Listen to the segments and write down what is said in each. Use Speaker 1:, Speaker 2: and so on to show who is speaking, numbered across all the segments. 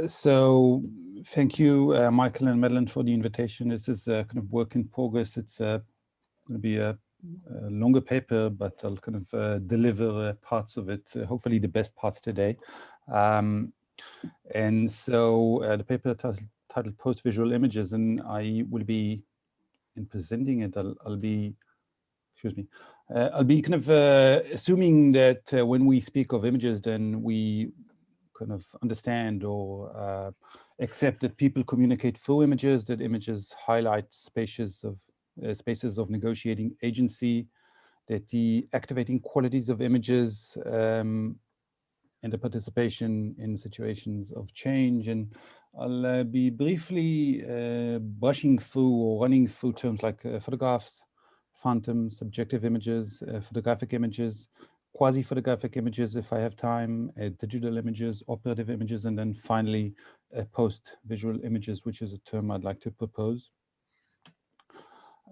Speaker 1: So thank you, Michael and Madeline, for the invitation. This is a kind of work in progress. It's going to be a longer paper, but I'll kind of deliver parts of it, hopefully the best parts today. And so the paper titled PostVisual Images, and I will be, in presenting it, I'll be kind of assuming that when we speak of images, then we kind of understand or accept that people communicate through images, that images highlight spaces of negotiating agency, that the activating qualities of images and the participation in situations of change. And I'll be briefly brushing through or running through terms like photographs, phantom, subjective images, photographic images, quasi-photographic images if I have time, digital images, operative images, and then finally post-visual images, which is a term I'd like to propose.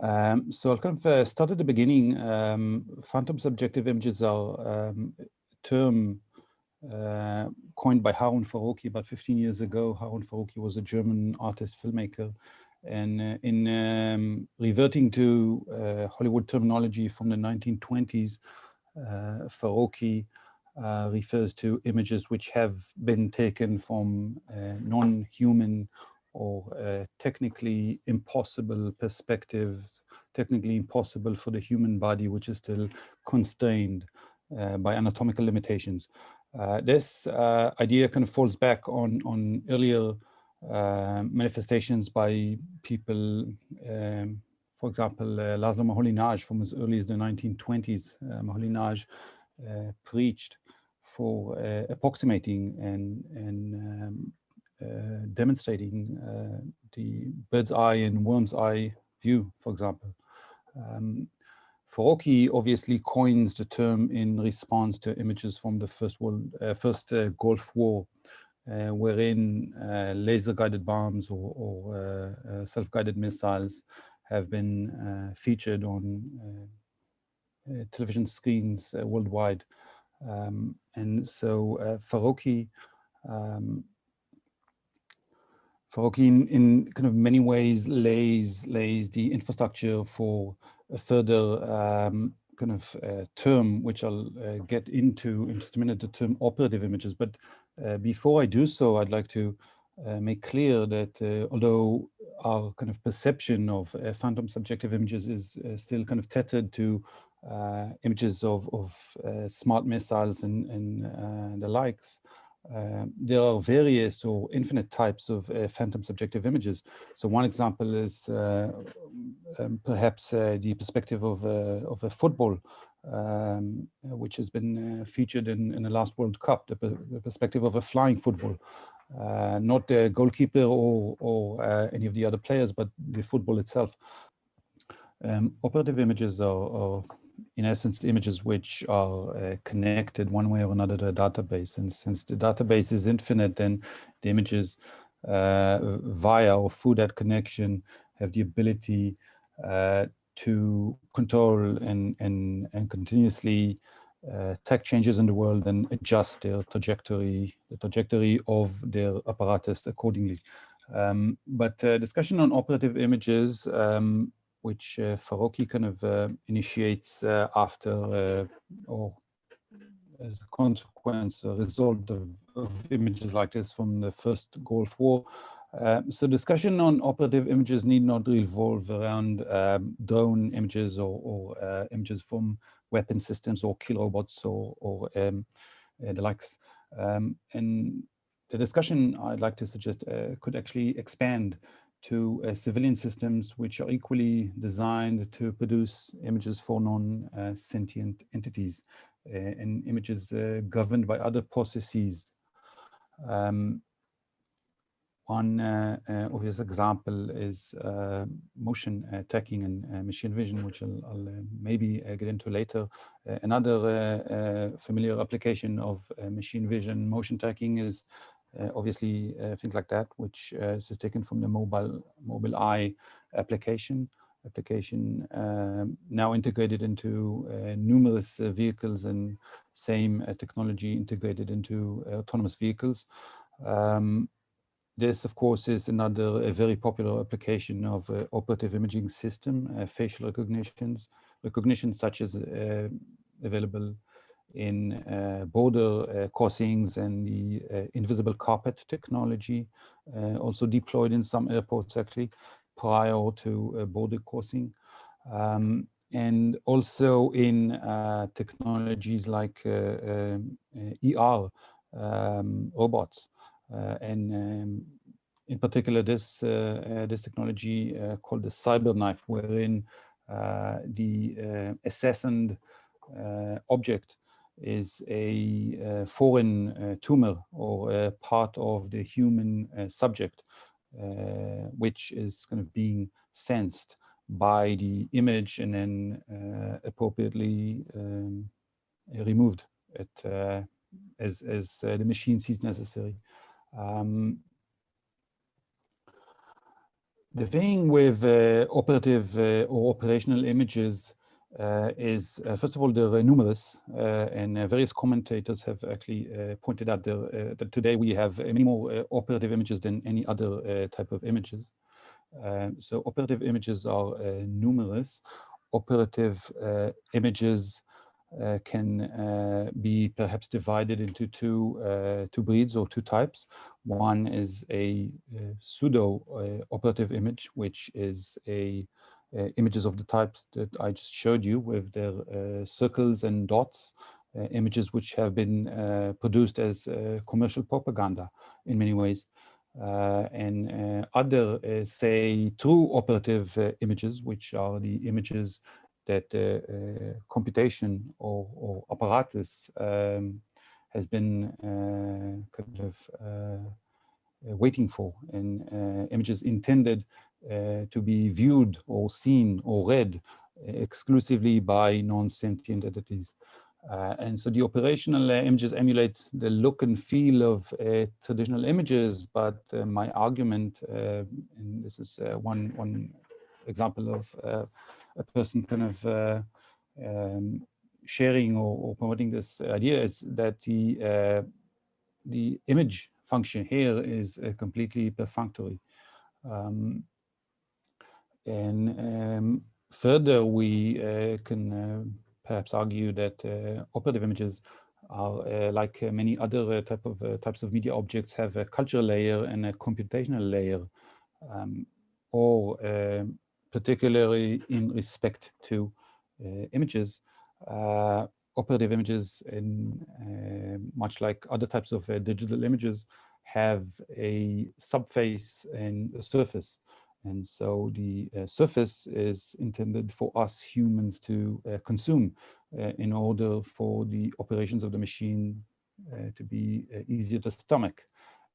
Speaker 1: So I'll kind of start at the beginning. Phantom subjective images are a term coined by Harun Farocki about 15 years ago. Harun Farocki was a German artist, filmmaker. And in reverting to Hollywood terminology from the 1920s, Farocki refers to images which have been taken from non-human or technically impossible perspectives, technically impossible for the human body, which is still constrained by anatomical limitations. This idea kind of falls back on earlier manifestations by people, for example, Laszlo Moholy-Nagy from as early as the 1920s. Moholy-Nagy preached for approximating and demonstrating the bird's eye and worm's eye view, for example. Farocki obviously coins the term in response to images from the first Gulf War, wherein laser-guided bombs or self-guided missiles have been featured on television screens worldwide. And so Farocki in kind of many ways lays the infrastructure for a further kind of term, which I'll get into in just a minute, the term operative images. But before I do so, I'd like to make clear that although our kind of perception of phantom subjective images is still kind of tethered to images of smart missiles and the likes, there are various or infinite types of phantom subjective images. So one example is perhaps the perspective of a football, which has been featured in the last World Cup, the perspective of a flying football, not the goalkeeper or any of the other players, but the football itself. Operative images are in essence, images which are connected one way or another to a database. And since the database is infinite, then the images via or through that connection have the ability to control and continuously track changes in the world and adjust their trajectory, the trajectory of their apparatus accordingly. But discussion on operative images, which Farocki kind of initiates after or as a consequence, a result of images like this from the first Gulf War. So discussion on operative images need not revolve around drone images or images from weapon systems or kill robots or the likes. And the discussion I'd like to suggest could actually expand to civilian systems which are equally designed to produce images for non-sentient entities and images governed by other processes. One obvious example is motion tracking and machine vision, which I'll maybe get into later. Another familiar application of machine vision motion tracking is obviously things like that, which is taken from the mobile eye application now integrated into numerous vehicles and same technology integrated into autonomous vehicles. This, of course, is another very popular application of operative imaging system, facial recognition such as available in border crossings and the invisible carpet technology, also deployed in some airports actually prior to border crossing. And also in technologies like ER robots. And in particular, this technology called the cyber knife, wherein the assassined object is a foreign tumor or a part of the human subject, which is kind of being sensed by the image and then appropriately removed as the machine sees necessary. The thing with operative or operational images is, first of all, they're numerous, and various commentators have actually pointed out that today we have many more operative images than any other type of images. So operative images are numerous. Operative images can be perhaps divided into two breeds or two types. One is a pseudo operative image, which is images of the types that I just showed you with their circles and dots, images which have been produced as commercial propaganda in many ways. And other, say, true operative images, which are the images that computation or apparatus has been kind of waiting for, and images intended to be viewed or seen or read exclusively by non-sentient entities. And so the operational images emulate the look and feel of traditional images, but my argument, and this is one example of a person kind of sharing or promoting this idea, is that the image function here is completely perfunctory. And further, we can perhaps argue that operative images are like many other types of media objects, have a cultural layer and a computational layer, or particularly in respect to images. Operative images, much like other types of digital images, have a subface and a surface. And so the surface is intended for us humans to consume in order for the operations of the machine to be easier to stomach.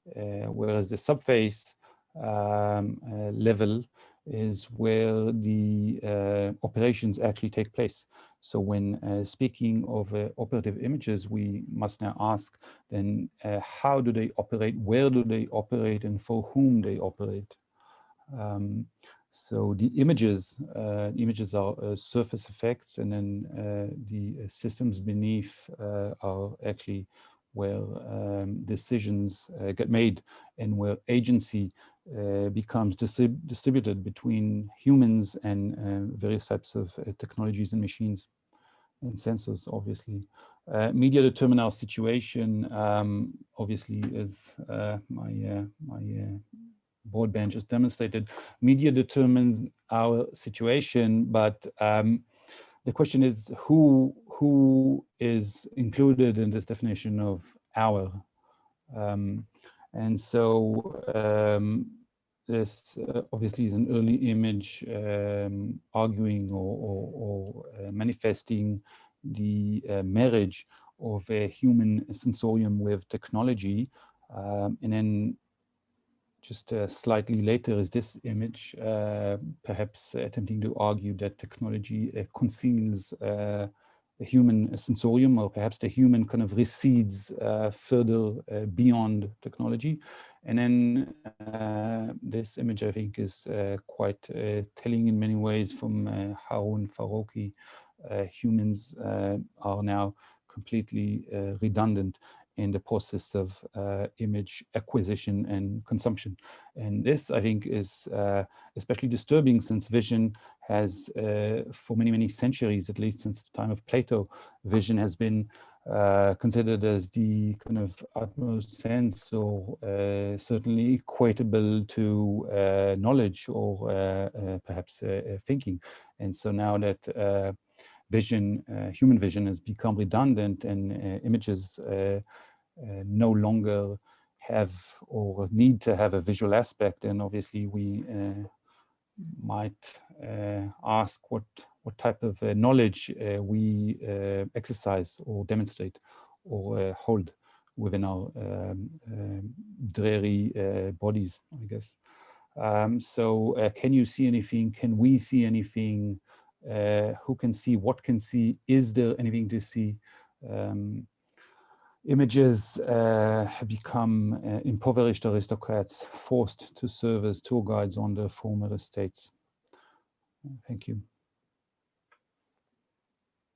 Speaker 1: Whereas the subface level is where the operations actually take place. So when speaking of operative images, we must now ask then how do they operate, where do they operate, and for whom they operate. So the images are surface effects, and then the systems beneath are actually where decisions get made and where agency becomes distributed between humans and various types of technologies and machines and sensors, obviously. Media determine our situation, obviously, as my broadband just demonstrated. Media determines our situation, but the question is who is included in this definition of our. And so this obviously is an early image arguing or manifesting the marriage of a human sensorium with technology. And then just slightly later is this image, perhaps attempting to argue that technology conceals the human sensorium, or perhaps the human kind of recedes further beyond technology. And then this image, I think, is quite telling in many ways from Harun Farooqi. Humans are now completely redundant in the process of image acquisition and consumption. And this, I think, is especially disturbing, since vision has, for many, many centuries, at least since the time of Plato, vision has been considered as the kind of utmost sense, or certainly equatable to knowledge, or perhaps thinking. And so now that vision, human vision, has become redundant, and images no longer have or need to have a visual aspect, and obviously we might ask what type of knowledge we exercise or demonstrate or hold within our dreary bodies, I guess. So can you see anything? Can we see anything? Who can see? What can see? Is there anything to see? Images have become impoverished aristocrats, forced to serve as tour guides on their former estates. Thank you.